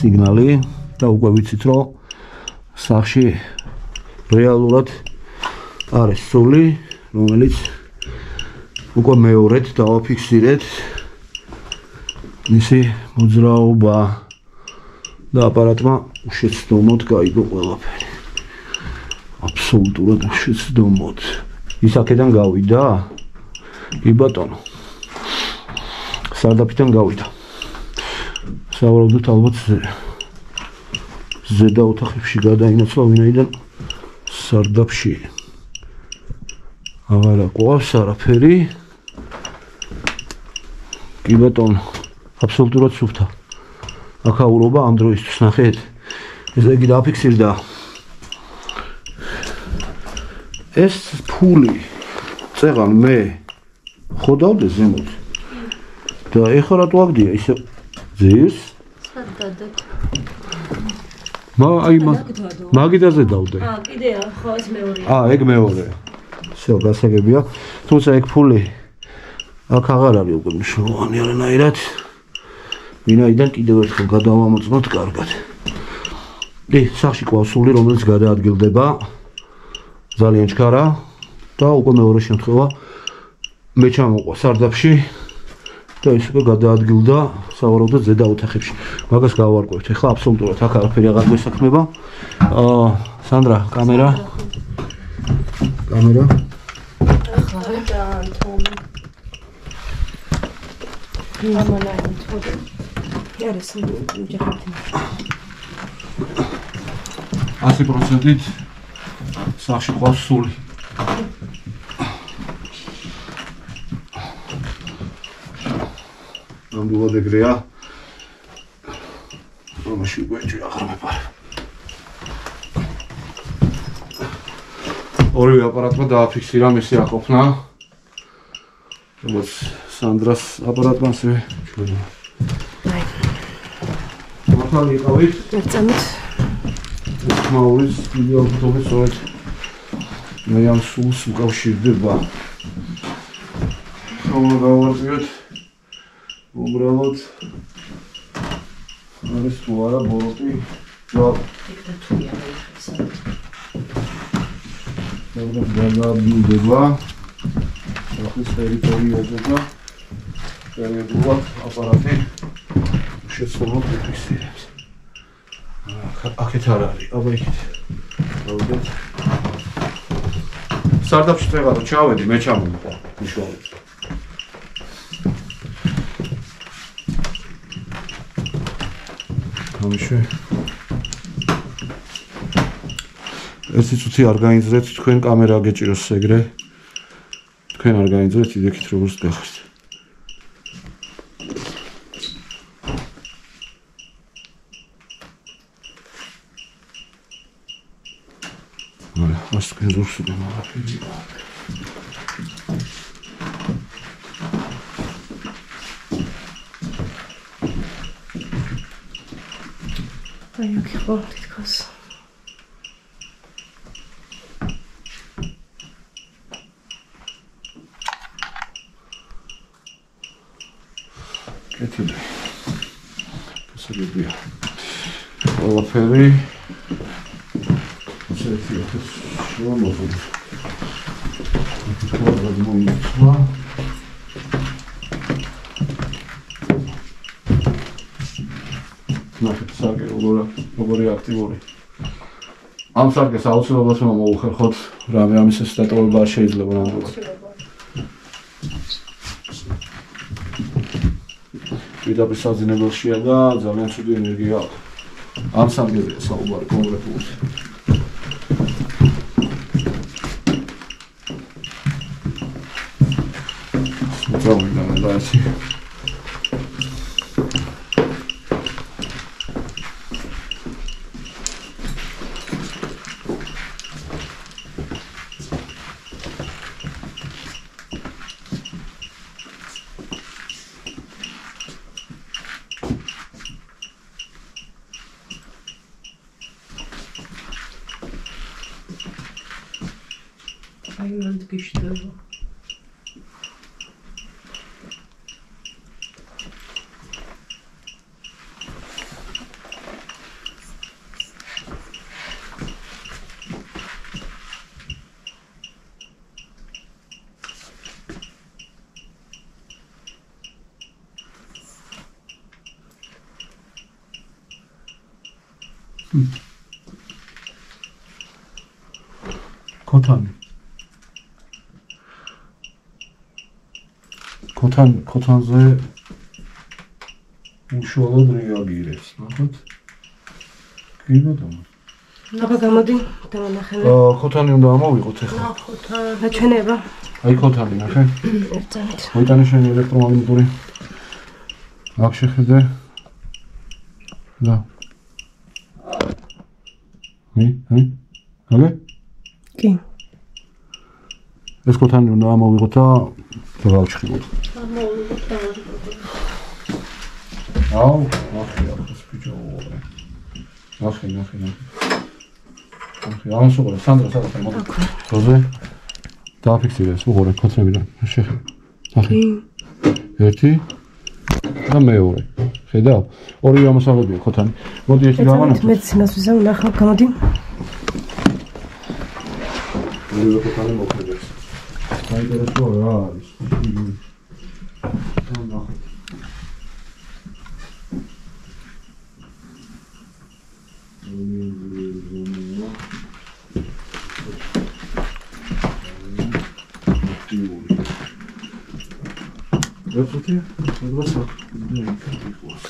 სიგნალი და უკვე ვიცით რომ სახში რეალურად არის სული, რომელიც უკვე მეორედ დავაფიქსირეთ მისი მოძრაობა და აპარატმა უშეცდომოდ გაიგო ყველაფერი. აბსოლუტურად უშეცდომოდ. ის აქედან გავიდა? კი ბატონო. სარდაფიდან გავიდა. სავარაუდოდ ალბათ ზედა ოთახებში გადაინაცვლა, ვინაიდან სარდაფში აღარ აყვავს არაფერი. კი ბატონო, აბსოლუტურად სუფთა. აქაურობა ამ დროისთვის ნახეთ. ესე იგი დააფიქსირდა. ეს ფული წეღან მე ხო დავდე ზემოთ. და ეხლა რატო აგდია ისე ძირს? სადადეთ. მაგიდაზე დავდე. კიდეა, ხო ეს მეორეა. ეგ მეორეა. всё, გასაგებია. თუმცა ეგ ფული აქ აღარ არის უკვე მნიშვნელოვანი არანაირად. ვინაიდან კიდევ ერთხელ გადავამოწმოთ კარგად. სახში ყავს სული, რომელიც გადაადგილდება. ძალიან ჩქარა და უკვე მეორე შემთხვევა მე ჩამოყვა სარდაფში და ის უკვე გადაადგილდა სავარაუდოდ ზედა ოთახებში. მაგას გავარკვევთ. ეხლა აბსოლუტურად აქ არაფერი აღარ გვესაქმება. სანდრა, კამერა. Asi procentit სახში ყავს სული. ნამდვილად ეგრეა. ამაში გვერდში აღარ მეპარე. ორივე აპარატმა დააფიქსირა მისი აყოფნა. როგორც სანდრას აპარატმა ასევე ჩვენი. მართალი იყავით? ერთწამით. მauris ვიდეო ფოტოები სწორედ მე ამ სულს უკავშირდება. ხომ გავარკვიოთ უბრალოდ არის თუ არა ბოლოტი. დიქტატურია ხისა. გადაადგილდება სახლის ტერიტორიაზე და პერიოდულად აპარატი შეცვლილად ფიქსირებს. აქეთ არ არის, აბა იქით. გავიდეთ. სარდაფში წეღა რომ ჩავედი, მე ჩამოვიდა უშუალოდ. ამიშვე. ერთი წუთი არ გაინძრეთ, თქვენ კამერა გეჭიროს ეგრე. თქვენ არ გაინძრეთ, იდექით როგორც გახართ. Azt kell zúszkodom alapjában. Vagyok ki fordítkasz. Ketide. Köszönjük. Alapjában. Შრომობთ. ეს მოიწვა. ნახეთ სარკე როგორი აქტიური. ამ სარკეს აუცილებლად უნდა მოუხერხოთ, რამე ამის სტატოვება არ შეიძლება ნამდვილად. პირდაპირ საძინებელშია და ძალიან ცუდი ენერგია აქვს. ამ სარკეზეა საუბარი კონკრეტულად. Давайте. Aynen güçlü. ქოთანზე უშუალოდ რეაგირებს, ნახოთ. კი ბატონო. აბა გამოდი, დავანახე. ქოთანი უნდა ამოვიღოთ ახლა. ნახოთ, რაჩვენება. აი ქოთანი, ნახე. ერთად. მოიტანე შენი ელექტრომაგნიტური. აქ შეხედე. და. აგე? კი. ეს ქოთანი უნდა ამოვიღოთ და გავაჩხილოთ. ამოვიღოთ და აუ, ნახე, ახლა სპიჩო. ნახე. ამასუყურე, სანდრა, სადაც მოდი. როზე? დააფიქსირე ეს უღურე ქოთნებიდან. შეხედე. ნახე. ერთი და მეორე. ხედავ? ორივე ამასაღებია ქოთანი. მოდი ერთი გავანახოთ. მედიცინას ვიზამ ნახავ, გამოდი. ორივე ქოთანი მოქმედებს. საინტერესოა რა არის. ნახე.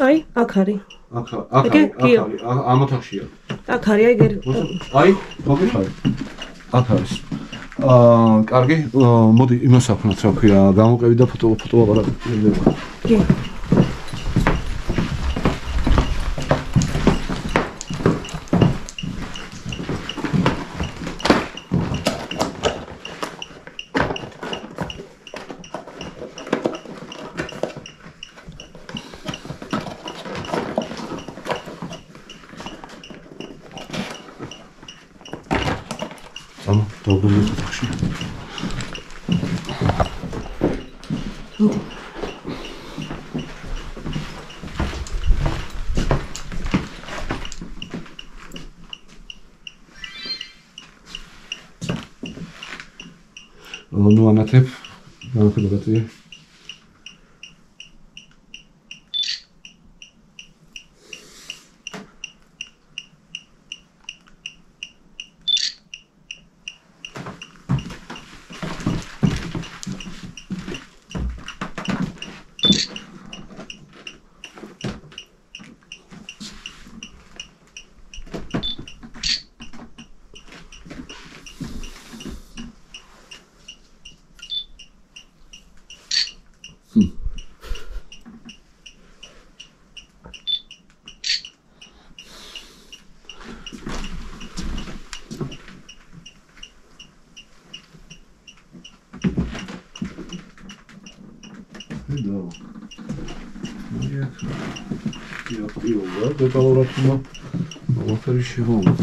აი, აქ არის. აქ ამ ოთახშია. აქ არის, აი გერ. აი, მოგიხარ. აქ არის. კარგი, მოდი იმას ვქნათ, რა ქვია, გამოვყევი და ფოტო აპარატი. კი. Ну, ანათებ, განახედავდი. Detалურად უნდა ყველაფერი შევამოთ.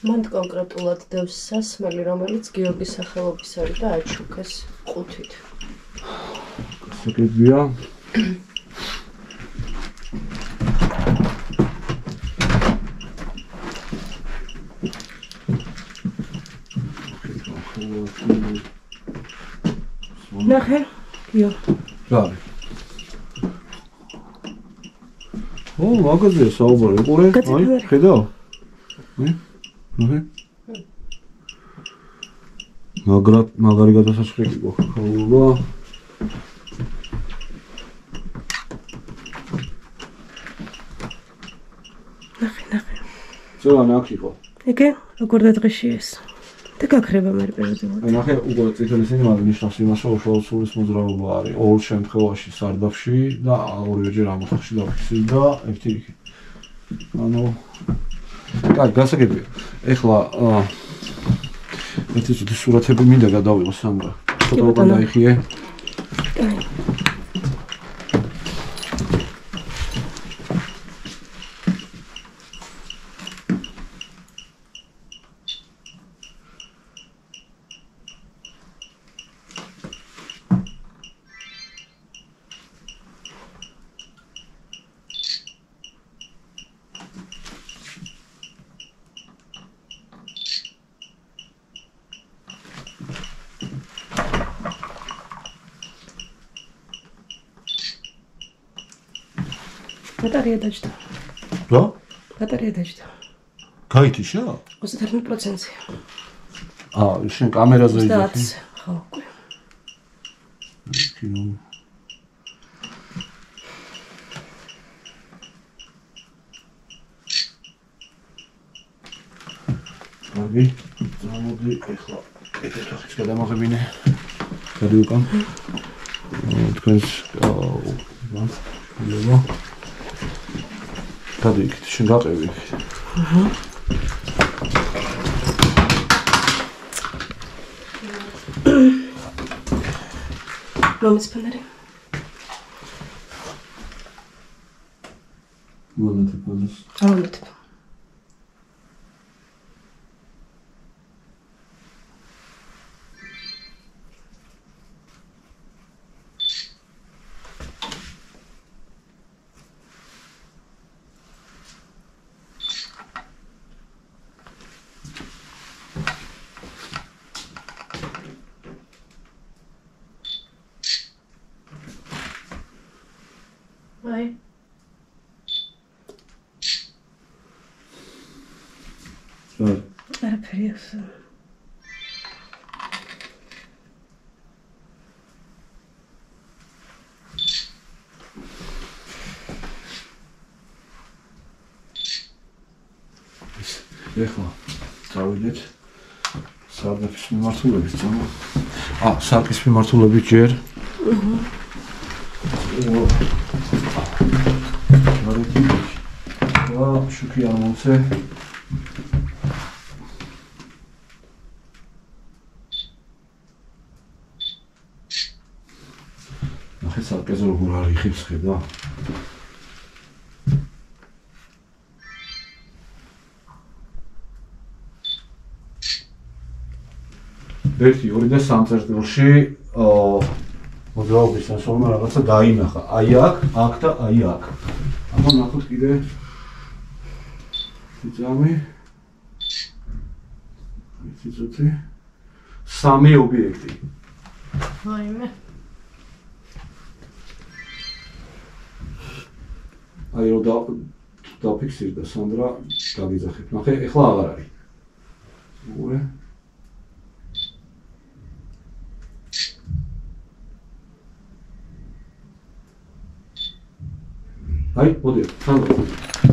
მან კონკრეტულად დევს სასმელი, რომელიც გიორგის სახელობის არის და აჩუქეს ყუთით. საკლებია. ნახე, გიო. რა არის? მაგაზია საუბარი, ყურე, აი, ხედავ? მაგარი გადასასვლელი გქონდა. ნახე. ზოგან აქ იყო. ეგე, როგორ დადღეშია ეს? და გაქრება მე პერიოდულად. აი ნახე, უბრალოდ წითელი სინემატი ნიშნავს იმას, რომ უშუალოდ სულის მოძრაობა არის. ორ შემთხვევაში სარდაფში და ორივეჯერ ამ ოთახში დავფიქსირე და ერთი იქ. ანუ კაი, გასაგებია. ეხლა ერთი წუთი სურათები მინდა გადავიღო სანდრა. ფოტო უკან დაიხიე. ბატარეა დაჯდა. რა? ბატარეა დაჯდა. გაითიშა? 31%-ია. შენ კამერაზე იძახი? ხო, უკვე. კარგი, მოდი ეხლა ეს ახის გადამაღებინე. გადი უკან. თქვენს ვილება. გადი იქით, შენ გაყევი იქით. რომის ფანარი? მონათი ფანას. მონათი. Hi. Sorry. არაფერი ახსნა. ეხლა წავიდეთ სარდაფის მიმართულებით წამო. სარკის მიმართულებით ჯერ. შუქი არ მომცე. ნახე სარკეზე როგორ არის იხებს ხედა. ერთი, ორი და სამ წერტილში მოძრაობის ასომა რაღაცა დაინახა. აი აქ და აი აქ. ახლა ნახოთ კიდე ძამი ციცოთი სამი ობიექტი. ვაიმე. აი რომ დაფიქსირდა სანდრა გაგიძახებ. ნახე, ეხლა აღარ არის. უე აი, მოდი, სანდრა.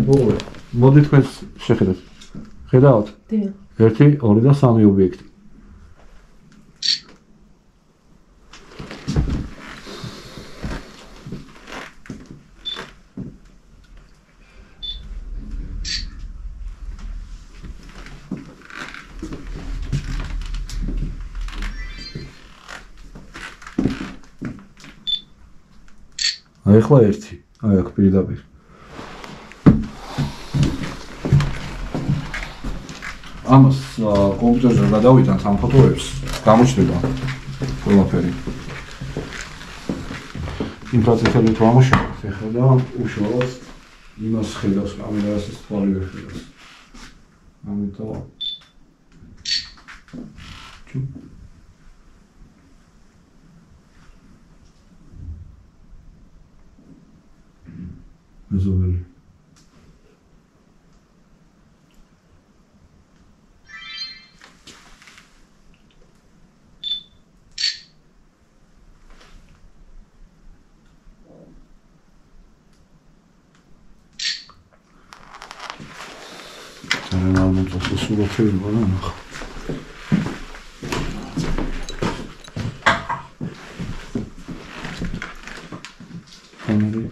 მოგვე. მოდი თქვენს შეხედოთ. ხედავთ? დიახ. 1, 2 და 3 ობიექტი. აი ახლა 1. აი აქ პირდაპირ. ამას კომპიუტერზე გადავიტანთ ამ ფოტოებს, გამოჩნდება ყველაფერი. ინფრაწითელი თუ ამოშევთ ეხლა და უშუალოდ იმას ხედავს კამერას ეს თვალი ვერ ხედავს. ამიტომ მეზობელი. Normalmente sulla ferma, no? Camere.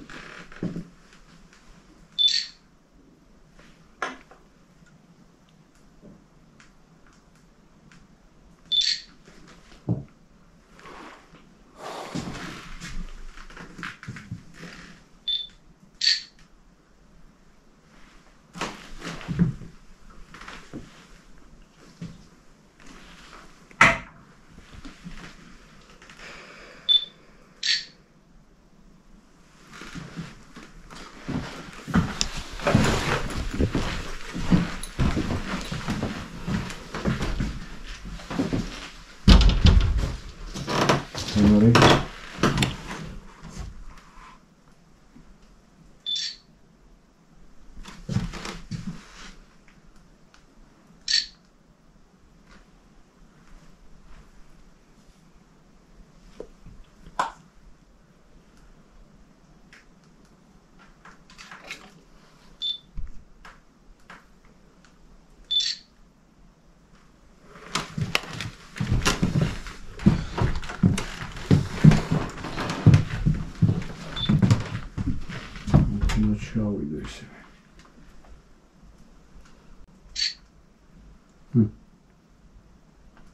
ჩავიდე ისევე.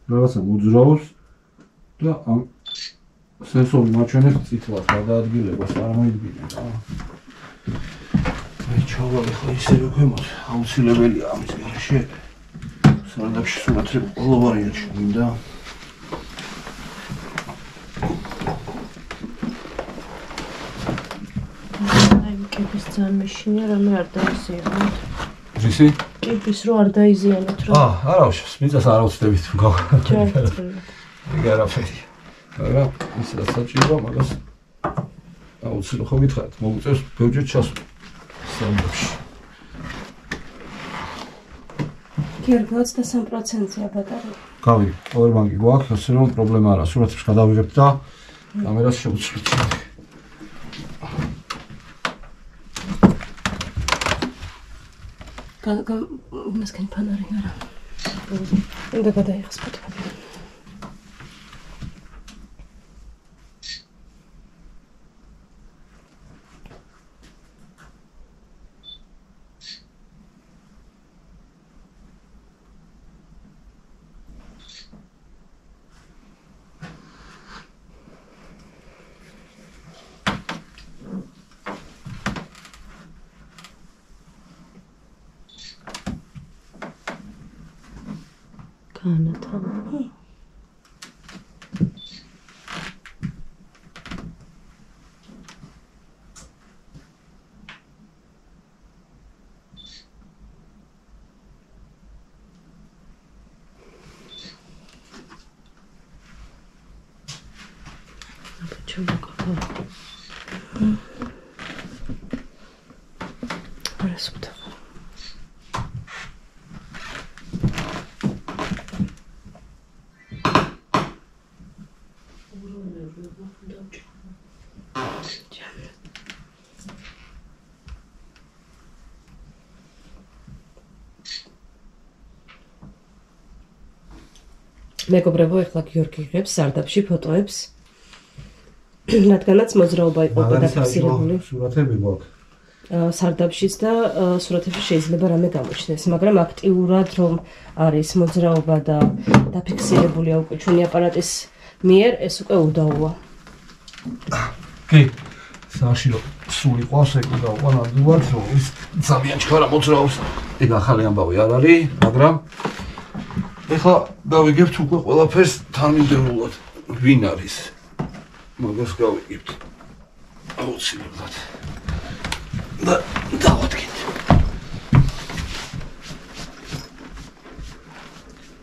რაღაცა მოძრაობს და ამ სენსორი მაჩვენებს წითლად გადაადგილებას არ მოიდგინე რა. აი ჩავალე ხო ისევე ქვემოთ, აუცილებელია ამის გარეშე. სარდაფში სურათები ყველა ვარიანტში მინდა. აი კიბის ძალიან მეშინია, რამე არ დაიზიანოთ. რისი? კიბის რო არ დაიზიანოთ რა. არა უშავს, მიწას არ აუცდებით თუ გავ. ჯერჯერობით. გერაფერი. არა, ის რა საჭიროა, მაგას აუცილებლად ხო გითხარით, მოგვიწევს ბევრჯერ ჩასვლა სარდაფში. გიორგი 23%-ია ბატარეა. გავიგე, პაუერბანკი გვაქვს, ასე რომ პრობლემა არა, სურათებს გადავიღებ და კამერას შევუცვლით. მასკენ ფანარი არა. უნდა გადაიღოს ფოტოები. განათავი. მეგობრებო, ეხლა გიორგი იღებს სარდაფში ფოტოებს. რადგანაც მოძრაობა იყო დაფიქსირებული. სურათები გვაქვს. სარდაფშიც და სურათებში შეიძლება რამე გამოჩნდეს, მაგრამ აქტიურად რომ არის მოძრაობა და დაფიქსირებულია უკვე ჩვენი აპარატის მიერ, ეს უკვე უდაოა. კი. საშირო სული ყავს ეგ უდაოა ნამდვილად, რომ ის ძალიან ჩქარა მოძრაობს. ეგ ახალი ამბავი არ არის, მაგრამ ეხლა გავიგებთ უკვე ყველაფერს თანმიმდევრულად ვინ არის. მაგას გავიგებთ. აუცილებლად. და დავადგინთ.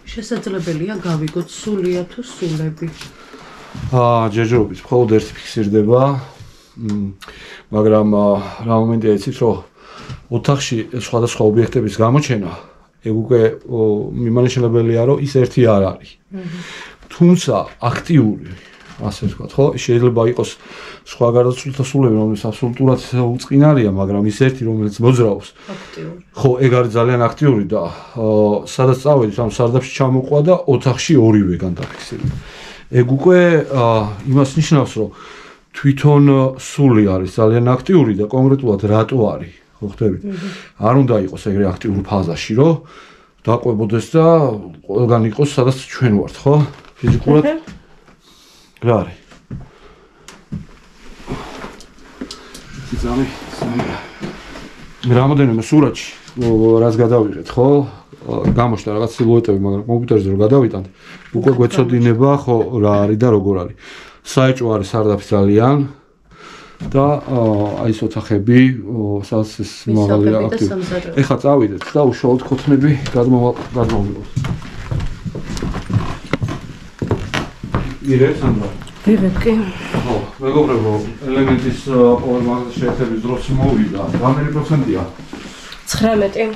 შესაძლებელია გავიგოთ სულია თუ სულები. ჯერჯერობით მხოლოდ ერთი ფიქსირდება. მაგრამ რა მომენტია იცით, რომ ოთახში სხვადასხვა ობიექტების გამოჩენა ეგ უკვე მიმანიშნებელია, რომ ის ერთი არ არის. თუმცა აქტიური, ასე ვთქვათ, ხო, შეიძლება იყოს სხვა გარდაცვლილთა სულები, რომელიც აბსოლუტურად უწყინარია, მაგრამ ის ერთი, რომელიც მოძრაობს. აქტიური. ხო, ეგ არის ძალიან აქტიური და სადაც წავედით, ამ სარდაფში ჩამოყვა და ოთახში ორივე განდაფიქსირდა. ეგ უკვე იმას ნიშნავს, რომ თვითონ სული არის ძალიან აქტიური და კონკრეტულად რატო არის, ხო ხდებით? არ უნდა იყოს ეგრე აქტიურ ფაზაში, რომ დაყვებოდეს და ყველგან იყოს, სადაც ჩვენ ვართ, ხო? ფიზიკურად რა არის? ძამი, რამოდენიმე სურათში, რაც გადავიღეთ, ხო? გამოჩნდა რაღაც სილუეტები, მაგრამ კომპიუტერზე რო გადავიტანთ, უკვე გვეცოდინება, ხო, რა არის და როგორ არის. საეჭვო არის სარდაფი ძალიან და აი ეს ოთახები, სადაც ეს მაღალი აქტივი. ეხლა წავიდეთ და უშუალოდ ქოთნები გადმოვიღოთ. ირეთ სანდრა. ვიღებ კი. ხო, მეგობრებო, ელემენტის პოვერბანკის შეერთების დროს მოვიდა. რამდენი პროცენტია? 19.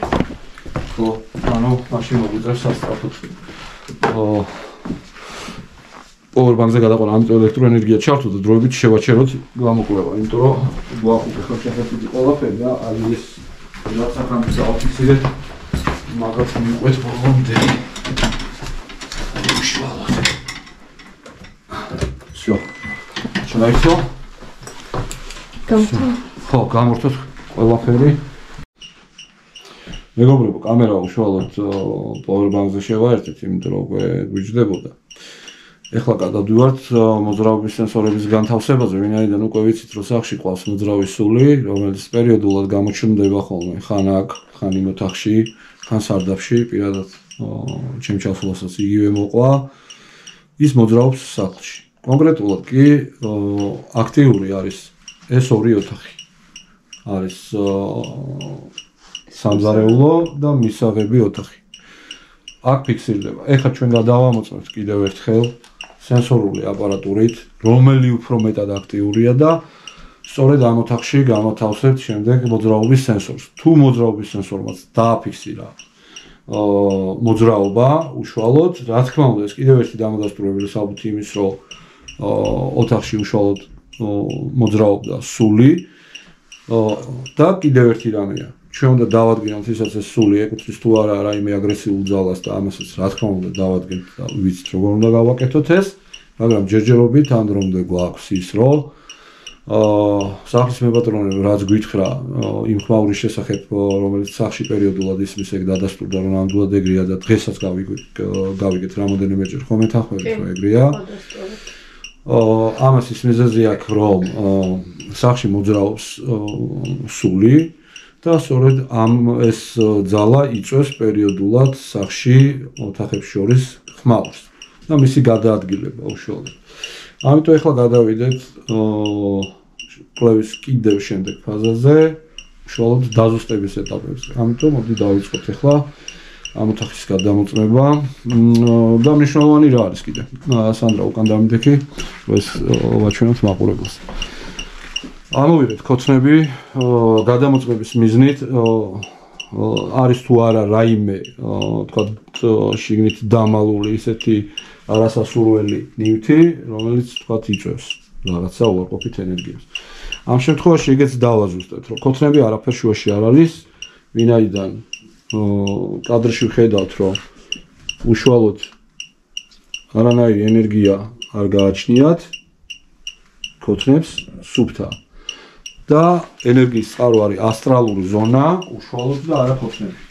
ხო, ანუ მაშინ მოგვიწევს სასწრაფოდ. პოვერბანკზე გადაყვანა, ამიტომ ელექტროენერგია ჩართო და დროებით შევაჩეროთ გამოკვლევა, იმიტომ რომ გვაქვს ხო შეხედვით ყველაფერი და არის რაც ახამის აოფისირეთ მაგათ მიყვეთ ბოლომდე. უშუალოდ. Всё. Ჩაიქცო? გამორთო. ხო, გამორთოთ ყველაფერი. მეგობრებო, კამერა უშუალოდ powerbank-ზე შევაერთეთ, იმიტომ რომ უკვე გვიჯდებოდა. ეხლა გადავდივართ მოძრაობის სენსორების განთავსებაზე, ვინაიდან უკვე ვიცით, რომ სახლში ყავს მოძრავის სული, რომელიც პერიოდულად გამოჩნდება ხოლმე, ხან აქ, ხან იმ ოთახში, ხან სარდაფში, პირადად ჩემ ჩასვლასაც იგივე მოყვა. ის მოძრაობს სახლში. კონკრეტულად კი აქტიური არის ეს ორი ოთახი. არის სამზარეულო და მისაღები ოთახი. აქ ფიქსირდება. ეხლა ჩვენ გადავამოწმებთ კიდევ ერთხელ სენსორული აპარატურით, რომელი უფრო მეტად აქტიურია და სწორედ ამ ოთახში გამოთავსებთ შემდეგ მოძრაობის სენსორს. თუ მოძრაობის სენსორმაც დააფიქსირა მოძრაობა უშუალოდ, რა თქმა უნდა, ეს კიდევ ერთი დამადასტურებელი საბუთი იმის, რომ ოთახში უშუალოდ მოძრაობდა სული და კიდევ ერთი რამეა. ჩვენ უნდა დავადგენთ ისაც ეს სული ეკუთვნის თუ არა რაიმე აგრესიულ ძალას და ამასაც რა თქმა უნდა დავადგენთ და ვიცით როგორ უნდა გავაკეთოთ ეს, მაგრამ ჯერჯერობით ან რომდე გვაქვს ის, რომ სახლის მებატრონები რაც გვითხრა იმ ხმაურის შესახებ, რომელიც სახლში პერიოდულად ისმის ეგ დადასტურდა, რომ ნამდვილად ეგრეა და დღესაც გავიგეთ რამოდენიმეჯერ ხომ ეთანხმებით, რომ ეგრეა. ამას ის მიზეზი აქვს, რომ სახლში მოძრაობს სული და სწორედ ეს ძალა იწვევს პერიოდულად სახლში ოთახებს შორის ხმაურს და მისი გადაადგილება უშუალოდ. ამიტომ ეხლა გადავიდეთ კვლევის კიდევ შემდეგ ფაზაზე, უშუალოდ დაზუსტების ეტაპებზე. ამიტომ მოდი დავიწყოთ ეხლა ამ ოთახის გადამოწმება და მნიშვნელოვანი რა არის კიდე. სანდრა უკან დამიდექი, ეს ვაჩვენოთ მაყურებელს. ამოვიდეთ ქოცნები გადამოწმების მიზნით არის თუ არა რაიმე თქვათ შიგნით დამალული ისეთი არასასურველი ნივთი, რომელიც თქვათ იწვევს რაღაცა უარყოფით ენერგიას. ამ შემთხვევაში ეგეც დავაზუსტეთ, რომ ქოცნები არაფერ შუაში არ არის, ვინაიდან კადრში ვხედავთ, რომ უშუალოდ არანაირი ენერგია არ გააჩნიათ ქოცნებს სუფთა და ენერგიის წყარო არის ასტრალური ზონა, უშუალოდ და არა ქოცნები.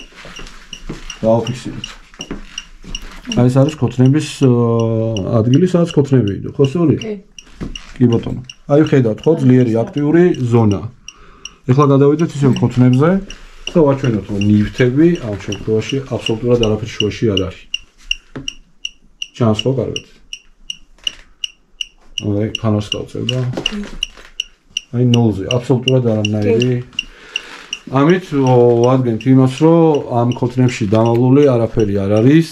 დავაფიქსირეთ. ეს არის ქოცნების ადგილი, სადაც ქოცნები იდგა, ხო სწორი? კი ბატონო. აი ხედავთ, ხო, ძლიერი აქტიური ზონა. ეხლა გადავიდეთ ისევ ქოცნებზე და ვაჩვენოთ, რომ ნივთები ამ შემთხვევაში აბსოლუტურად არაფერ შუაში არ არის. ჩანს ხო კარგად? აი, ფანას გავწევ და აი ნოლზე, აბსოლუტურად არანაირი. ამით ვადგენთ იმას, რომ ამ ქოცნებში დამალული არაფერი არ არის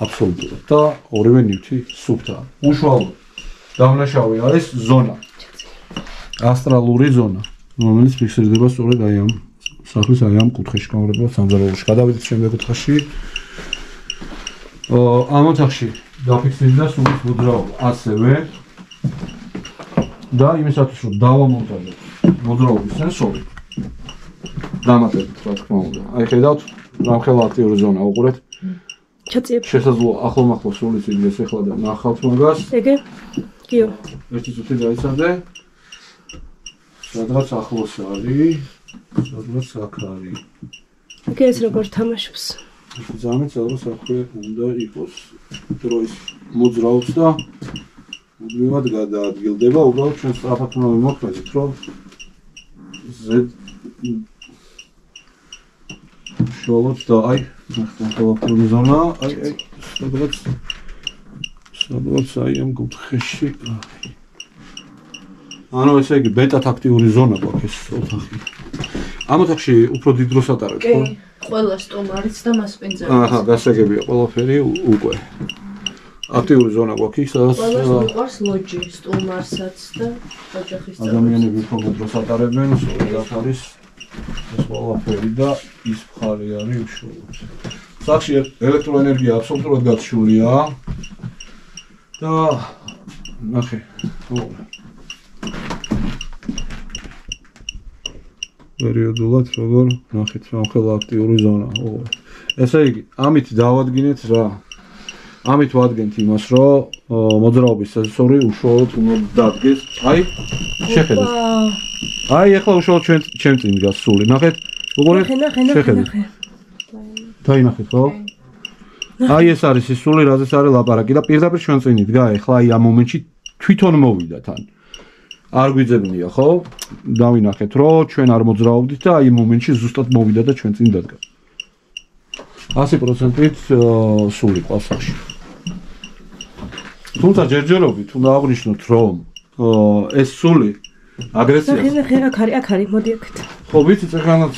აბსოლუტურად და ორივე ნივთი სუფთაა. უშუალოდ დამნაშავე არის ზონა. ასტრალური ზონა, რომელიც ფიქსირდება სწორედ აი ამ სახლის აი ამ კუთხეში, კონკრეტულად სამზარეულოში. გადავიდეთ შემდეგ ოთახში. ამ ოთახში დაფიქსირდა სულის მოძრაობა ასევე და იმისათვის რომ დავამონტაჟოთ მოძრაობის სენსორი დამატებით რა თქმა უნდა. აი ხედავთ, რამხელა აქტიური ზონა უყურეთ. ჩაწიებ. შესაძლოა ახლო-მახლო სულის იგდეს ეხლა და ნახავთ მაგას. ეგე? კიო. ერთი წუთი დაიცადე. სადღაც ახლოს არის, სადღაც აქ არის. ეგ ეს როგორ თამაშობს? ძალიან ძალა საქმე უნდა იყოს. დროის მოძრაობს და მუდმივად გადაადგილდება, უბრალოდ ჩვენ სწრაფად უნდა ვიმოქმედოთ, რომ შუალოდ და აი, ნახეთ ზონა, აი, სადღაც აი ამ კუთხეში. ანუ ესე იგი ბეტად აქტიური ზონა გვაქვს ეს ოთახი. ამ ოთახში უფრო დიდ დროს ატარებთ, ხო? კი, ყველა სტუმარიც და მასპინძელი. აჰა, გასაგებია ყველაფერი უკვე. აქტიური ზონა გვაქვს იქ, სადაც ყველას ლოჯი, სტუმარსაც და ოჯახის წევრებს. ადამიანები უფრო დიდ დროს ატარებენ, სწორედ არის ეს ყველაფერი და ის მხარე არის უშუალოდ. სახლში ელექტროენერგია აბსოლუტურად გაცვლილია და ნახე, პერიოდულად როგორ ნახეთ, რამხელა აქტიური ზონა. ესე იგი, ამით დავადგინეთ რა. ამით ვადგენთ იმას, რომ მოძრაობის სენსორი უშუალოდ უნდა დადგეს. აი, შეხედეთ. აი, ახლა უშუალოდ ჩვენ წინ დგას სული. ნახეთ, უყურეთ, შეხედეთ. დაინახეთ, ხო? აი ეს არის ის სული, რაზეც არის ლაპარაკი და პირდაპირ ჩვენ წინ იდგა. ახლა აი ამ მომენტში თვითონ მოვიდა თან. არ გვიძებნია, ხო? დავინახეთ, რომ ჩვენ არ მოძრაობდით და აი ამ მომენტში ზუსტად მოვიდა და ჩვენ წინ დადგა. 100%-ით სული ყავსახში. თუმცა ჯერჯერობით უნდა აღვნიშნოთ, რომ ეს სული აგრესია. აქ არის, მოდი აქეთ. ხო, ვიცი, წერანაც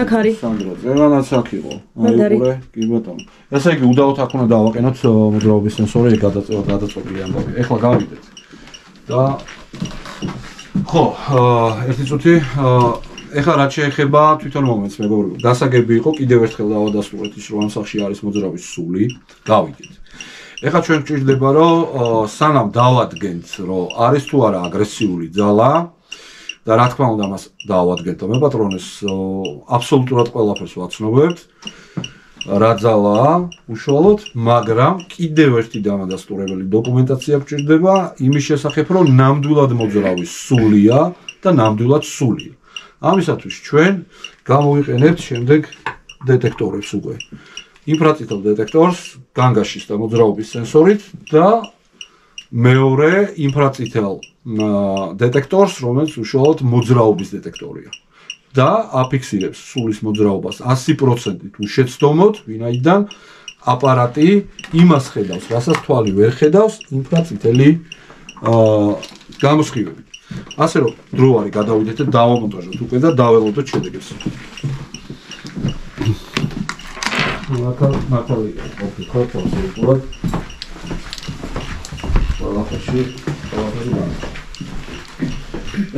აქ არის. სანდრა, წერანაც აქ იყო. აი, უყურე, კი ბატონო. ესე იგი, უდაოდ აქ უნდა დავაყენოთ მოძრაობის სენსორი, გადაწყვეტილი ამბავი. ეხლა გავიდეთ. და ხო, ერთი წუთი ეხლა რაც შეეხება თვითონ მომენტს მეგობრებო, გასაგები იყო კიდევ ერთხელ დავადასტურეთ ის, რომ ამ სახში არის მოძრაობის სული, გავიგეთ. ეხლა ჩვენ გვჭირდება, რომ სანამ დავადგენთ, რომ არის თუ არა აგრესიული ძალა და რა თქმა უნდა მას დავადგენთ და მე პატრონეს აბსოლუტურად ყველაფერს ვაცნობებთ. რა ძალაა უშუალოდ, მაგრამ კიდევ ერთი დამადასტურებელი დოკუმენტაცია გვჭირდება იმის შესახებ, რომ ნამდვილად მოძრავი სულია და ნამდვილად სულია. ამისათვის ჩვენ გამოვიყენებთ შემდეგ დეტექტორებს უკვე. ინფრაწითელ დეტექტორს, განგაშის და მოძრაობის სენსორით და მეორე ინფრაწითელ დეტექტორს, რომელიც უშუალოდ მოძრაობის დეტექტორია. და აფიქსირებს სულის მოძრაობას 100%-ით უშეცდომოდ, ვინაიდან აპარატი იმას ხედავს, რასაც თვალი ვერ ხედავს, ინფრაწითელი გამოსხივებით. ასე რომ დრო არის გადავიდეთ და დავამონტაჟოთ უკვე და დაველოდოთ შედეგებს. მართალი ყოფილი უბრალოდ ყველაფერში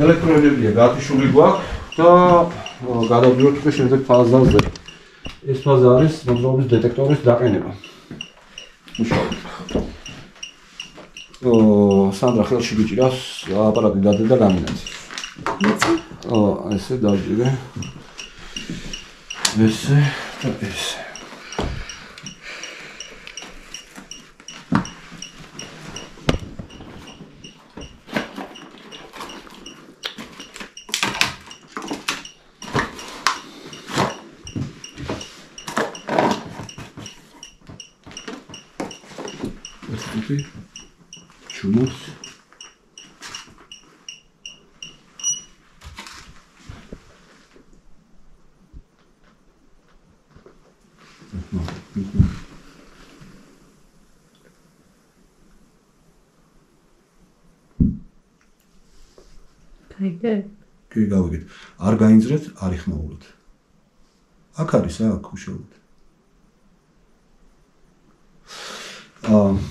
ელექტროენერგია გათიშული გვაქვს და გადავდივართ უკვე შემდეგ ფაზაზე. ეს ფაზა არის მოძრაობის დეტექტორის დაყენება. მუშაობთ. სანდრა ხელში გიჭირავს აპარატი დადე და ლამინაცი. ესე დავჭირე. ესე და ესე. ჩუმოს კი გავიგეთ. არ გაინძრეთ, არ იხმაუროთ. აქ არის აქ უშუალოდ.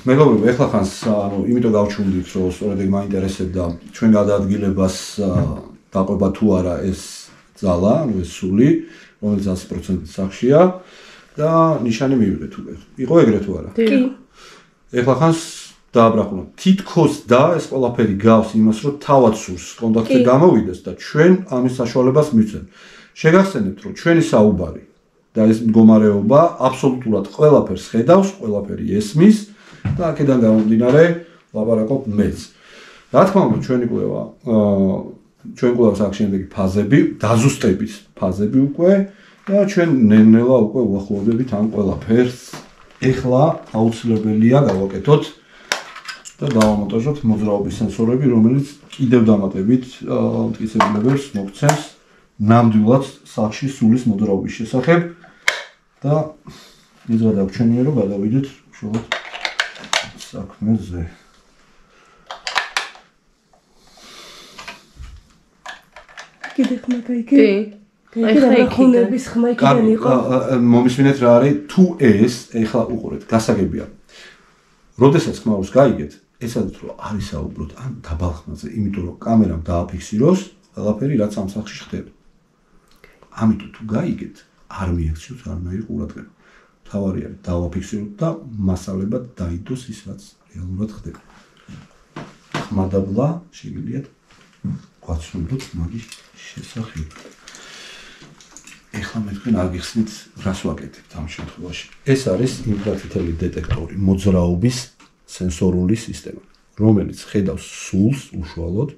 მეგობრებო, ეხლა ხანს, იმიტომ გავჩვენდით, რომ სწორედ ეგ მაინტერესებდა ჩვენ გადაადგილებას დაყვება თუ არა ეს ძალა, ეს სული, რომელიც 100%-ით სახშია და ნიშანი მივიღეთ უკვე. იყო ეგრე თუ არა? კი. ეხლა ხანს დააბრაყვნოთ. თითქოს და ეს ყველაფერი გავს იმას, რომ თავად სურს კონტაქტზე გამოვიდეს და ჩვენ ამის საშუალებას მივცემთ. შეგახსენებთ, რომ ჩვენი საუბარი და ეს მდგომარეობა აბსოლუტურად ყველაფერს ხედავს, ყველაფერი ესმის და აქედან გამომდინარე ლაპარაკობ მეც. რა თქმა უნდა, ჩვენ კვლავ აქვს შემდეგი ფაზები, დაზუსტების ფაზები უკვე და ჩვენ ნელ-ნელა უკვე უახლოვდებით ამ ყველაფერს. ეხლა აუცილებელია გავაკეთოთ და დავამონტაჟოთ მოძრაობის სენსორები, რომელიც კიდევ დამატებით მტკიცებულებებს მოგცემს ნამდვილად სახში სულის მოძრაობის შესახებ და იზრა დაგჩვენია, რომ გადავიდეთ უშუალოდ საქმეზე. კიდე ხმა გაიგე? ეხლა ხუნების ხმა იქიდან იყო. მომისმინეთ რა არის, თუ ეს ეხლა უყურეთ, გასაგებია. როდესაც ხმაურს გაიგეთ, ესადაც რომ არის საუბრობთ ან დაბალ ხმაზე, იმიტომ რომ კამერამ დააფიქსიროს ყველაფერი, რაც ამ სახში ხდება. ამიტომ თუ გაიგეთ, არ მიაქციოთ არანაირი ყურადღება. თავარი არის დავაფიქსიროთ და მასალებად დაიდოს ის, რაც რეალურად ხდება. ხმადაბლა შეგიძლიათ გვაცნობოთ მაგის შესახებ. ეხლა მე თქვენ არ გიხსნით რას ვაკეთებთ ამ შემთხვევაში. ეს არის ინფრაწითელი დეტექტორი, მოძრაობის სენსორული სისტემა, რომელიც ხედავს სულს უშუალოდ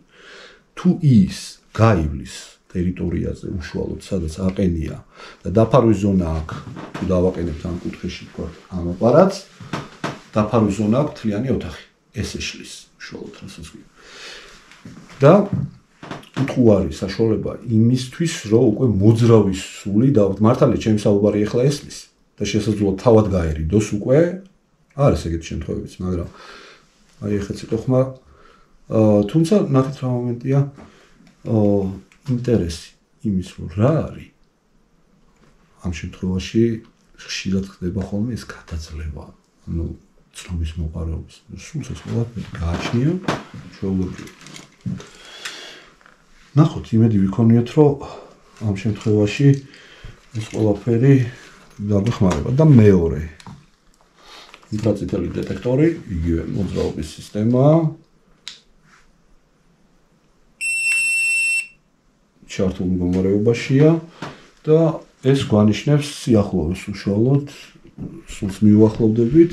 თუ ის გაივლის ტერიტორიაზე უშუალოდ, სადაც აყენია და დაფარვის ზონა აქვს, თუ დავაყენებთ ამ კუთხეში თქვა ამ აპარატს, დაფარვის ზონა აქვს მთლიანი ოთახი. ეს ეშლის უშუალოდ რასაც გვი. და უთხარი საშუალება იმისთვის, რომ უკვე მოძრავის სული და მართალია ჩემი საუბარი ახლა ესმის და შესაძლოა თავად გაერიდოს უკვე არის ეგეთი შემთხვევებიც, მაგრამ აი ახლა ცოტა ხმა თუმცა ნახეთ რა მომენტია ინტერესი იმის რომ რა არის ამ შემთხვევაში ხშირად ხდება ხოლმე ეს გადაძლევა ანუ ცნობის მოყარების სულს ეს ყველაფერი გააჩნია ჩვეულებრივ ნახოთ იმედი ვიქონიოთ რომ ამ შემთხვევაში ეს ყველაფერი დაგვეხმარება და მეორე ინფრაწითელი დეტექტორი იგივე მოძრაობის სისტემა ჩართულ მდგომარეობაშია და ეს გვანიშნებს სიახლოვეს უშუალოდ სულს მიუახლოვდებით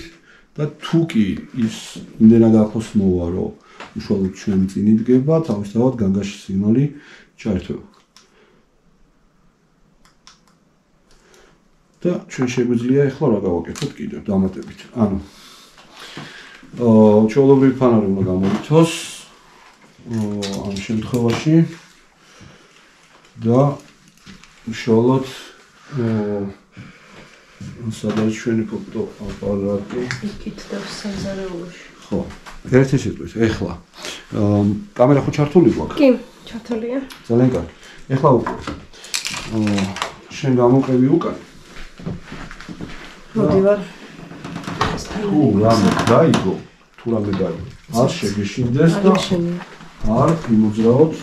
და თუ კი ის იმდენად ახლოს მოვა რომ უშუალოდ ჩვენი წინ იდგება თავისთავად განგაში სიგნალი ჩაერთვება და ჩვენ შეგვიძლია ახლა რა გავაკეთოთ კიდევ დამატებით ანუ ჩვეულებრივი ფანარი უნდა გამოიწვიოს ამ შემთხვევაში და უშუალოდ სადაც ჩვენი ფოტო აპარატი იქით და საზარეულოში. ხო, ერთი სიტყვით, ეხლა კამერა ხო ჩართული გვაქვს? კი, ჩართულია. ძალიან კარგი. ეხლა შენ გამოყევი უკან. მოდივარ. თუ რამე დაიგო, არ შეგეშინდეს და არ იმოძრაოთ.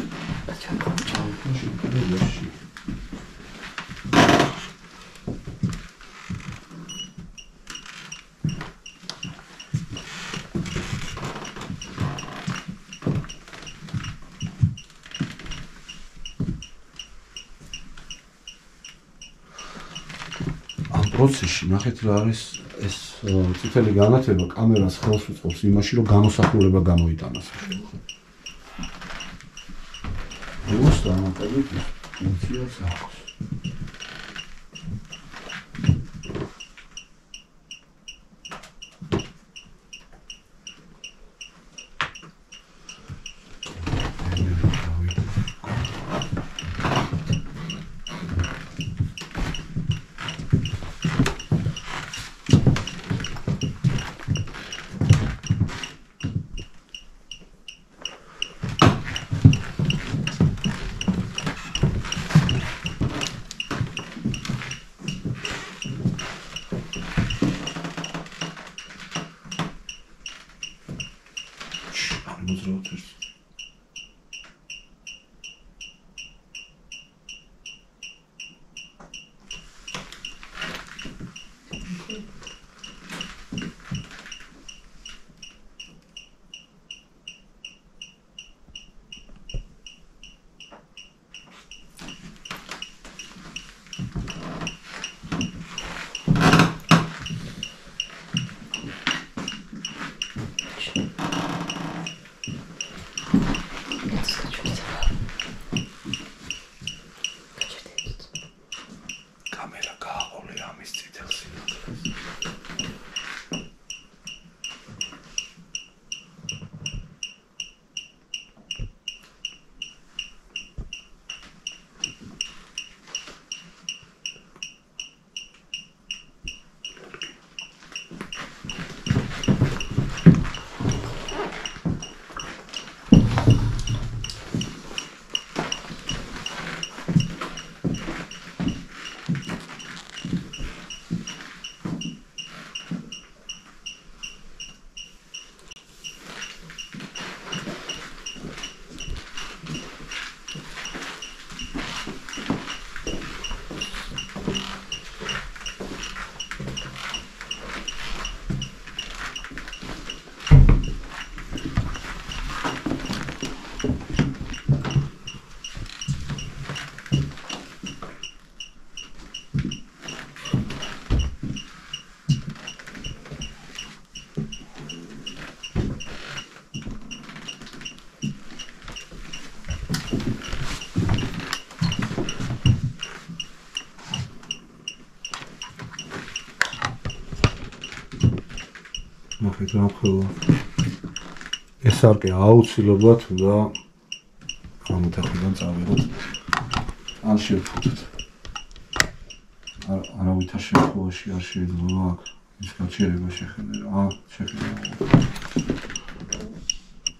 პროცესში ნახეთ რა არის ეს წითელი განათება კამერას ხელს უწყობს იმაში რომ გამოსახულება გამოიტანოს. უბრალოდ ამატებით ფუნქციას აქვს. გამხელა. ეს სარკე აუცილებლად უნდა ამ ოთახიდან წავიღოთ. ან შევფუთოთ. არავითარ შემთხვევაში არ შეიძლება აქ ის გაჩერება შეხედა. შეხედა.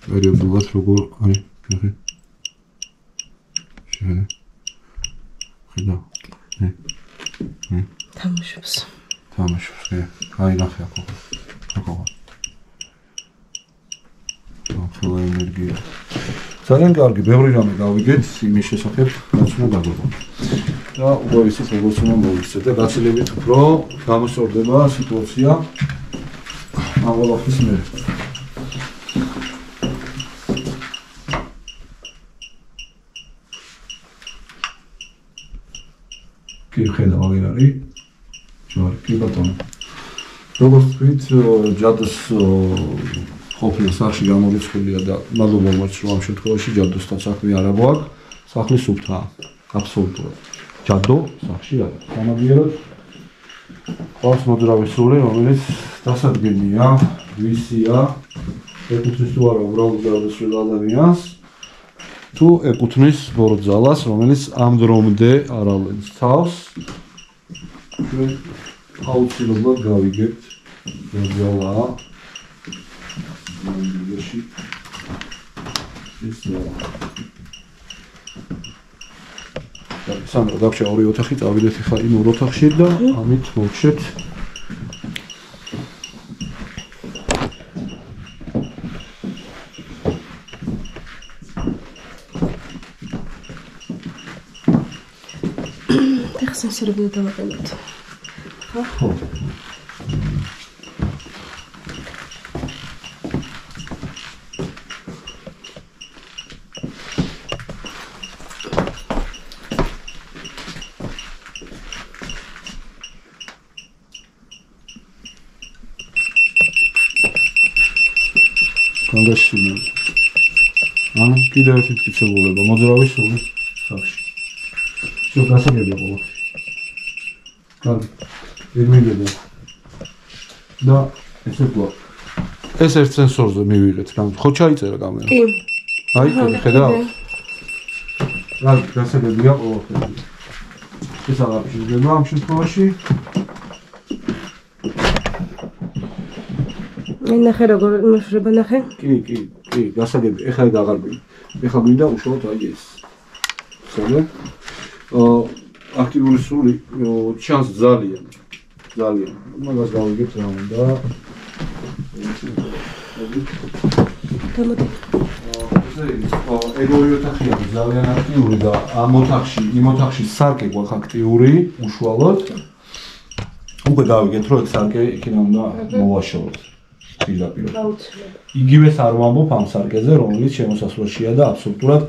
პერიოდულად როგორ აი ნახე. შეხედა. ხედა. თამაშობს. აი ნახე აქ. ახლა ენერგია. ძალიან კარგი, ბევრი რამე გავიგეთ იმის შესახებ, რაც უნდა გაგვიგოთ. და უკვე ისიც როგორც უნდა მოვიქცეთ და გაცილებით უფრო გამოსწორდება სიტუაცია ამ ყველაფრის მიერ. კი ხედავ აღარ არის. ჯვარი, კი ბატონო. როგორც თქვით, ჯადოს ყოფილი სახში გამორიცხულია და მადლობა მოაქვს რომ ამ შემთხვევაში ჯადოსთან საქმე არ აქვს. სახლი სუფთაა, აბსოლუტურად. ჯადო სახში არის. სამაგიეროდ ყავს მოძრავი სული, რომელიც დასადგენია, ვისია, ეკუთვნის თუ არა უბრალოდ გადასვლილ ადამიანს, თუ ეკუთვნის ბორძალას, რომელიც ამ დრომდე არავენს თავს. ჩვენ აუცილებლად გავიგებთ ბორძალაა. Yeşil. Sandra, dakle, ორი ოთახი წავიდეთ ახლა იმ ორ ოთახში და ამით მოვჩეთ. ეხლა სენსორები დავაყენოთ. ხო. ანუ კიდევ ერთი მტკიცებულება, მოძრავი სული სახში. შევ გასაგებია ყველაფერი. კარგი. ემიგება. და ესე გვაქვს. ეს ერთ სენსორზე მივიღეთ, რა ხო ჩაიწერა კამერა? კი. აი, ხედავ. კარგი, გასაგებია ყველაფერი. ეს აღარ შეიძლება ამ შემთხვევაში. ნახე როგორ მოშრება ნახე? კი, გასაგები. ეხლა დაღარბი. ეხლა გვინდა უშუალოდ აი ეს. სწორედ? აქტიური სული ჩანს ძალიან. მაგას გავიგებთ რა უნდა. ეგორი ოთახია ძალიან აქტიური და იმ ოთახში სარკე გვაქვს აქტიური უშუალოდ. უკვე გავიგეთ რომ ეს სარკე იქიდან უნდა მოვაშოროთ. იგივეს არ ვამბობ ამ სარკეზე, რომელიც შემოსასვლელშია და აბსოლუტურად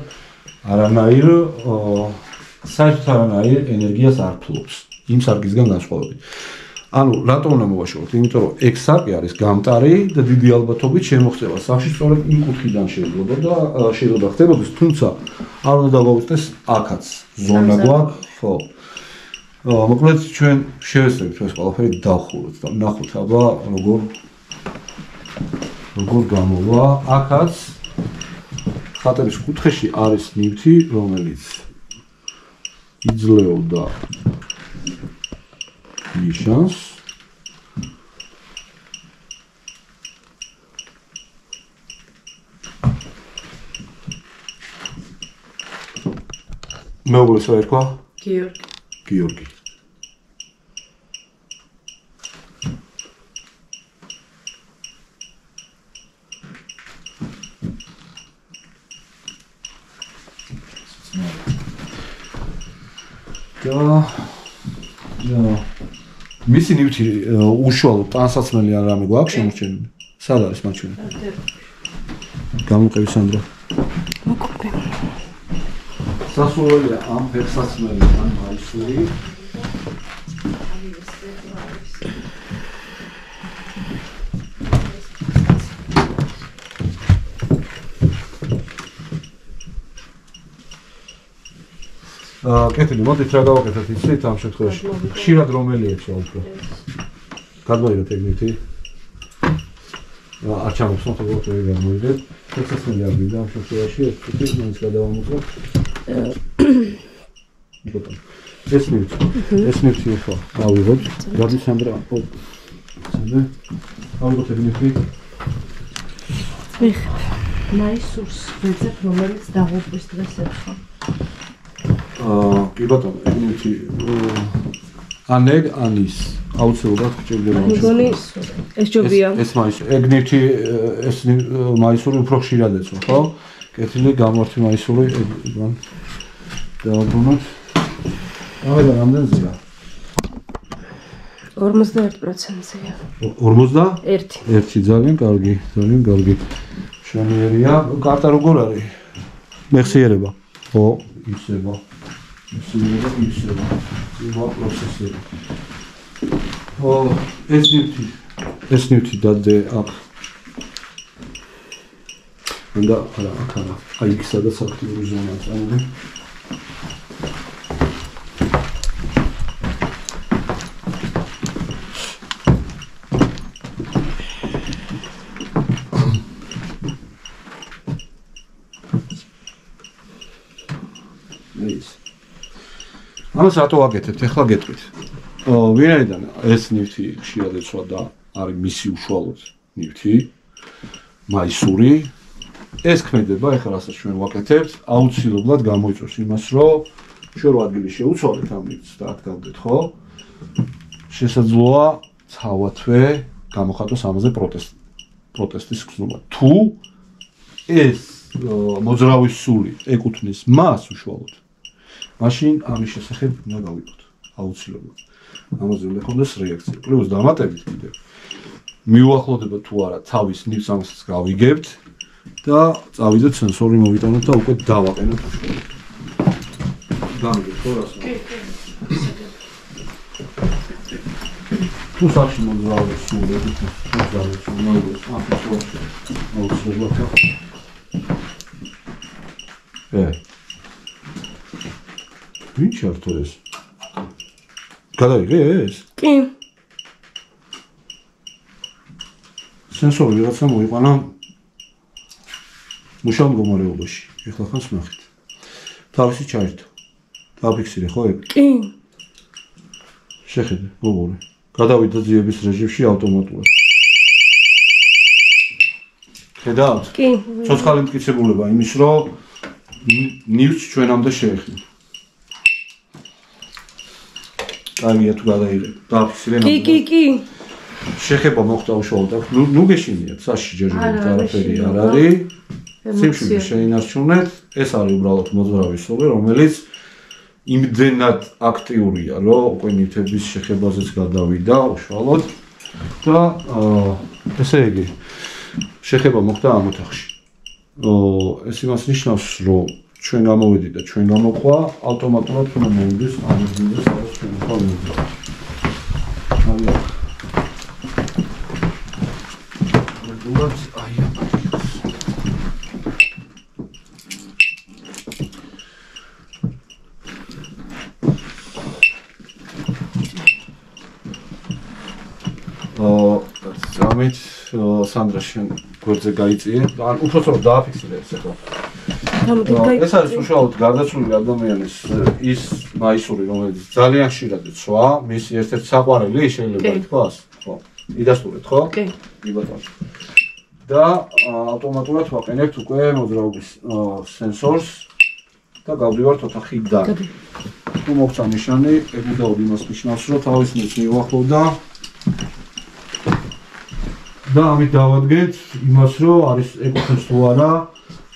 საერთოდ არანაირ ენერგიას არ ფლობს იმ სარკისგან განსხვავებით. ანუ რატომ უნდა მოვაშოროთ? იმიტომ რომ ეგ სარკე არის გამტარი და დიდი ალბათობით შემოხდება სახში სწორედ იმ კუთხიდან შეიძლება ხდებოდეს, თუმცა არ უნდა დავაუწყდეს აქაც ზონა გვაქვს, ხო. მოკლედ ჩვენ შევესწრებით ეს ყველაფერი დავხუროთ და ნახოთ აბა როგორ გამოვა. აქაც ხატების კუთხეში არის ნივთი, რომელიც იძლეოდა ნიშანს. მეუღლის რა ერქვა? გიორგი. მისი ნივთი უშუალოდ ტანსაცმელი არ რამე გვაქვს შემორჩენილი. სად არის მაჩვენე? გამოყევი სანდრა. მოკუპე. სასურველია ამ ფეხსაცმელი ან მაისური. კეთილი, მოდით რა გავაკეთოთ იცით ამ შემთხვევაში. ხშირად რომელია უფრო? გადმოიღეთ ეგ ნივთი. არ ჩამოხსნა თქო თუ გამოიგეთ. შესაძლებელი არ გინდა ამ შემთხვევაში ეს თვითი მაინც გადავამოწმო. ბოტონ. ეს ნივთი ხო გავიღოთ. გადის სანდრა. სანდრა. ავიღოთ ეს ნივთი. მაისურს ვეძებ, რომელიც დაღუპვის დღეს ერთხა. კი ბატონო, ეს ნივთი ანეგ ანის აუცილებლად გჭირდება. მეგონი ეს ჯობია. ეს მაისური, ეგ ნივთი ეს მაისური უფრო ხშირად ეცვა, ხო? კეთილი გამართი მაისური ეგ დავაბრუნოთ. ამერა რამდენზეა? 51%-ია. 51? 1 ძალიან კარგი, ძალიან კარგი. მშვენიერია. კარტა როგორ არის? მეხსიერება. ხო, ისება. ისება. იმა პროცესები. ეს ნივთი დადე აქ. უნდა არა, აქ არა. აი იქ სადაც აქტიური ზონაა წამოდი. ამას რატო ვაკეთებთ? ეხლა გეტყვით. ვინაიდან ეს ნივთი ხშირად ეცვა და არის მისი უშუალოდ ნივთი, მაისური, ეს ქმედება, ეხლა რასაც ჩვენ ვაკეთებთ, აუცილებლად გამოიწვევს იმას, რომ ჩვენ რო ადგილი შეუცვალეთ ამ ნივთს და აქ დავდეთ, ხო? შესაძლოა ცალათვე გამოხატოს ამაზე პროტესტის გზნობა. თუ ეს მოძრავის სული ეკუთვნის მას უშუალოდ, მაშინ ამის შესახებ უნდა გავიგოთ აუცილებლად. ამაზე უნდა ქონდეს რეაქცია. პლუს დამატებით კიდევ მიუახლოვდება თუ არა თავის ნივთს ამასაც გავიგებთ და წავიდეთ სენსორი მოვიტანოთ და უკვე დავაყენოთ უშუალოდ. გამიგეთ ხო რას? კი. თუ სახში მოძრავის სული ეკუთვნის მოძრავის სული აუცილებლად ვინ ჩართო ეს? გადავიღე ეს? კი. სენსორი რაღაცა მოიყვანა მუშაობ მდგომარეობაში. ეხლა ხანს ნახეთ. თავისი ჩაერთო. დაფიქსირე ხო ეგ? კი. შეხედე, გოგორი. გადავიდა ძიების რეჟიმში ავტომატურად. ხედავთ? კი. ცოცხალი მტკიცებულება იმის, რომ ნივთს ჩვენამდე შეეხნა. კარგია თუ გადაიღებ. დაფიქსირე ნამდვილად. კი. შეხება მოხდა უშუალოდ აქ. ნუ გეშინიათ, საში ჯერჯერობით არაფერი არ არის. სიმშვიდე შეინარჩუნეთ. ეს არის უბრალოდ მოძრავის სული, რომელიც იმდენად აქტიურია, რომ უკვე ნივთების შეხებაზეც გადავიდა უშუალოდ და ესე იგი შეხება მოხდა ამ ოთახში. ეს იმას ნიშნავს, რომ ჩვენ გამოვიდით და ჩვენ გამოყვა ავტომატურად უნდა მოვიდეს ამ ადგილზე, სადაც ჩვენ ხარ მოვიდა. ამით სანდრა შენ გვერდზე გაიწიე. ან უბრალოდ დააფიქსირე ეს ახლა. ეს არის უშუალოდ გარდაცვლილი ადამიანის ის მაისური, რომელიც ძალიან ხშირად ეცვა, მისი ერთ-ერთი საყვარელი შეიძლება ითქვას, ხო? იდასტურეთ, ხო? კი. კი ბატონო. და ავტომატურად ვაყენებთ უკვე მოძრაობის სენსორს და გავდივართ ოთახიდან. თუ მოგცა ნიშანი, ეგ უდაოდ იმას ნიშნავს, რომ თავის ნივთს მიუახლოვდა და ამით დავადგენთ იმას, რომ არის ეკუთვნის თუ არა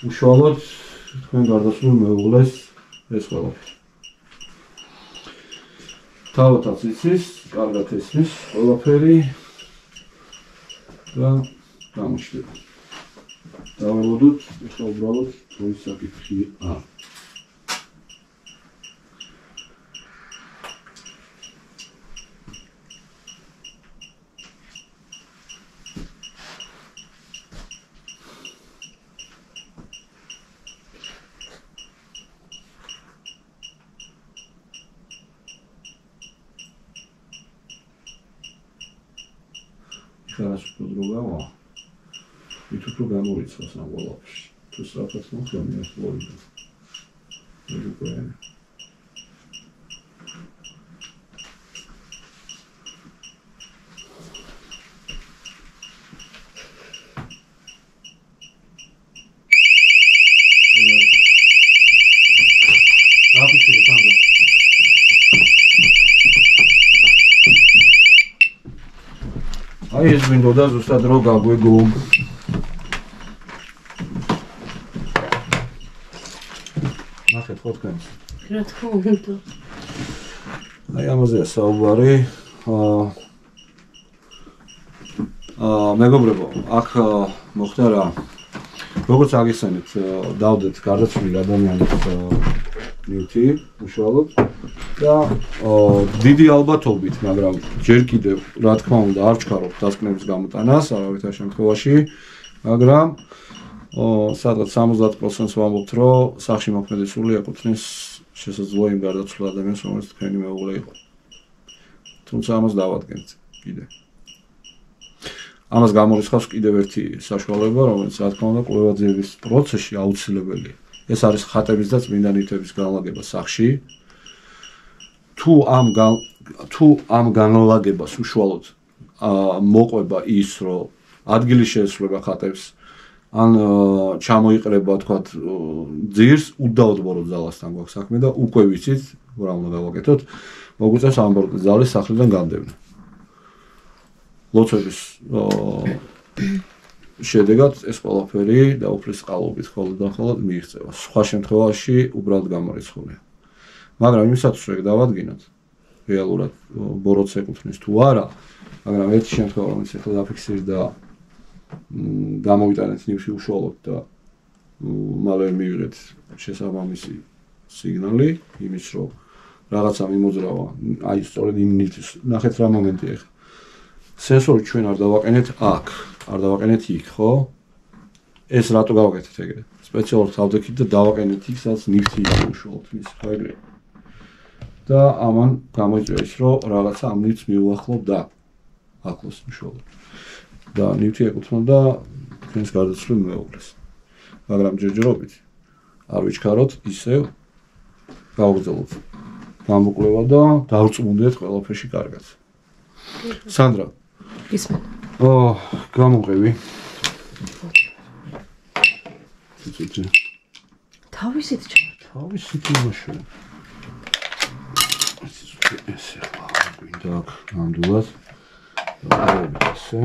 უშუალოდ თქვენ გარდაცვლილ მეუღლეს ეს ყველაფერი. თავადაც იცის, კარგად ესმის ყველაფერი და გამოჩნდება. დაველოდოთ, ეხლა უბრალოდ როის საკითხია. ხარას უფრო დროგავა. თვითონ რო გამორიცხავს ამ ყველაფერს. თუ სწრაფად მოხდომი ეს ლოგიკა. უკვე აი ეს მინდოდა ზუსტად რო გაგვეგო. ნახეთ ხო თქვენ? რა თქმა უნდა. აი ამაზეა საუბარი. მეგობრებო, აქ მოხდა რა. როგორც აგიხსენეთ, დავდეთ გარდაცვლილი ადამიანის ნივთი უშუალოდ და დიდი ალბათობით, მაგრამ ჯერ კიდევ რა თქმა უნდა არ ვჩქარობ დასკვნების გამოტანას არავითარ შემთხვევაში, მაგრამ სადღაც 70%-ს ვამბობთ, რომ სახში მოქმედი სული ეკუთვნის შესაძლოა იმ გარდაცვლილ ადამიანს, რომელიც თქვენი მეუღლე იყო. თუმცა ამას დავადგენთ კიდე. ამას გამორიცხავს კიდევ ერთი საშუალება, რომელიც რა თქმა უნდა კვლევაძიების პროცესში აუცილებელია. ეს არის ხატების და წმინდა ნივთების განლაგება სახში. თუ ამ განლაგებას უშუალოდ მოყვება ის, რომ ადგილი შეესრულება ხატებს, ან ჩამოიყრება თქვათ ძირს, უდაოდბორო ძალასთან გვაქვს საქმე და უკვე ვიცით, რა უნდა გავაკეთოთ, მოგვიწევს ამ ძალის სახლიდან განდევნა. ლოცვების შედეგად ეს ყველაფერი და უფლის წყალობით მხოლოდ და მხოლოდ მიიღწევა. სხვა შემთხვევაში უბრალოდ გამორიცხულია. მაგრამ იმისათვის რომ დავადგინოთ რეალურად ბოროტს ეკუთვნის თუ არა, მაგრამ ერთი შემთხვევა რომელიც ახლა დაფიქსირდა გამოვიტანეთ ნივთი უშუალოდ და მალე მივიღეთ შესაბამისი სიგნალი იმის რომ რაღაცა მიმოძრავა, აი სწორედ იმ ნივთის ნახეთ რა მომენტია ახლა. სენსორი ჩვენ არ დავაყენეთ აქ, არ დავაყენეთ იქ, ხო? ეს რატო გავაკეთეთ ეგრე? სპეციალურად თავდექით და დავაყენეთ იქ, სადაც ნივთი იყო უშუალოდ ის, ხო ეგრე? და ამან გამოიწვია ის, რომ რაღაცა ამ ნივთს მიუახლოვდა ახლოს უშუალოდ. და ნივთი ეკუთვნოდა თქვენს გარდაცვლილ მეუღლეს. მაგრამ ჯერჯერობით არ ვიჩქაროთ ისევ გავგრძელოთ გამოკვლევა და დავწმუნდეთ ყველაფერში კარგად. სანდრა გისმენ. გამოყევი. თავისით იმაშია. ესე გვინდა ნამდვილად. ესე.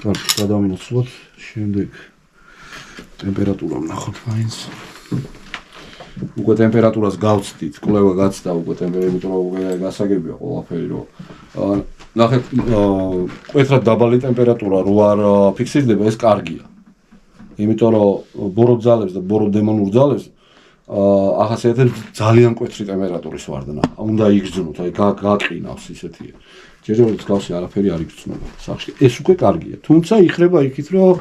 კარგი, გადავინაცვლოთ. შემდეგ ტემპერატურა ვნახოთ მაინც. უკვე ტემპერატურას გავცდით, კვლევა გაცდა უკვე ტემპერატურა უკვე გასაგებია ყველაფერი რომ ნახეთ კვეთრად დაბალი ტემპერატურა რო არ ფიქსირდება ეს კარგია. იმიტომ რომ ბოროტ ძალებს და ბოროტ დემონურ ძალებს ახასიათებს ძალიან კვეთრი ტემპერატურის ვარდნა. უნდა იგრძნოთ, აი გაყინავს ისეთია. ჯერჯერობით გავსი არაფერი არ იგრძნობა სახში. ეს უკვე კარგია. თუმცა იხრება იქით რომ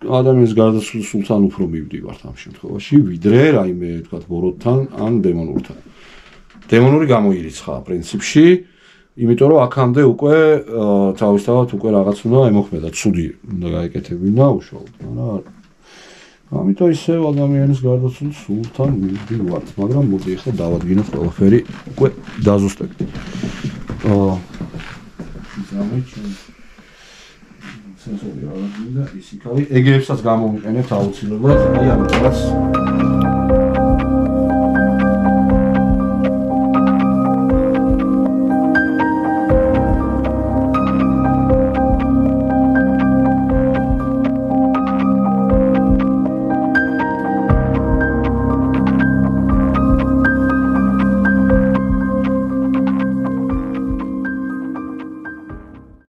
ადამიანის გარდაცვლილ სულთან უფრო მივდივართ ამ შემთხვევაში, ვიდრე რაიმე თქვათ ბოროტთან ან დემონურთან. დემონური გამოირიცხა პრინციპში, იმიტომ რომ აქამდე უკვე თავისთავად უკვე რაღაც უნდა ემოქმედა, ცუდი უნდა გაეკეთებინა უშუალოდ, მაგრამ ამიტომ ისევ ადამიანის გარდაცვლილ სულთან მივდივართ, მაგრამ მოდი ახლა დავადგინოთ ყველაფერი უკვე დაზუსტებით. სენსორი რა და ის იქავი ეგეებსაც გამომიყენებთ აუცილებლად, აი ამიტომაც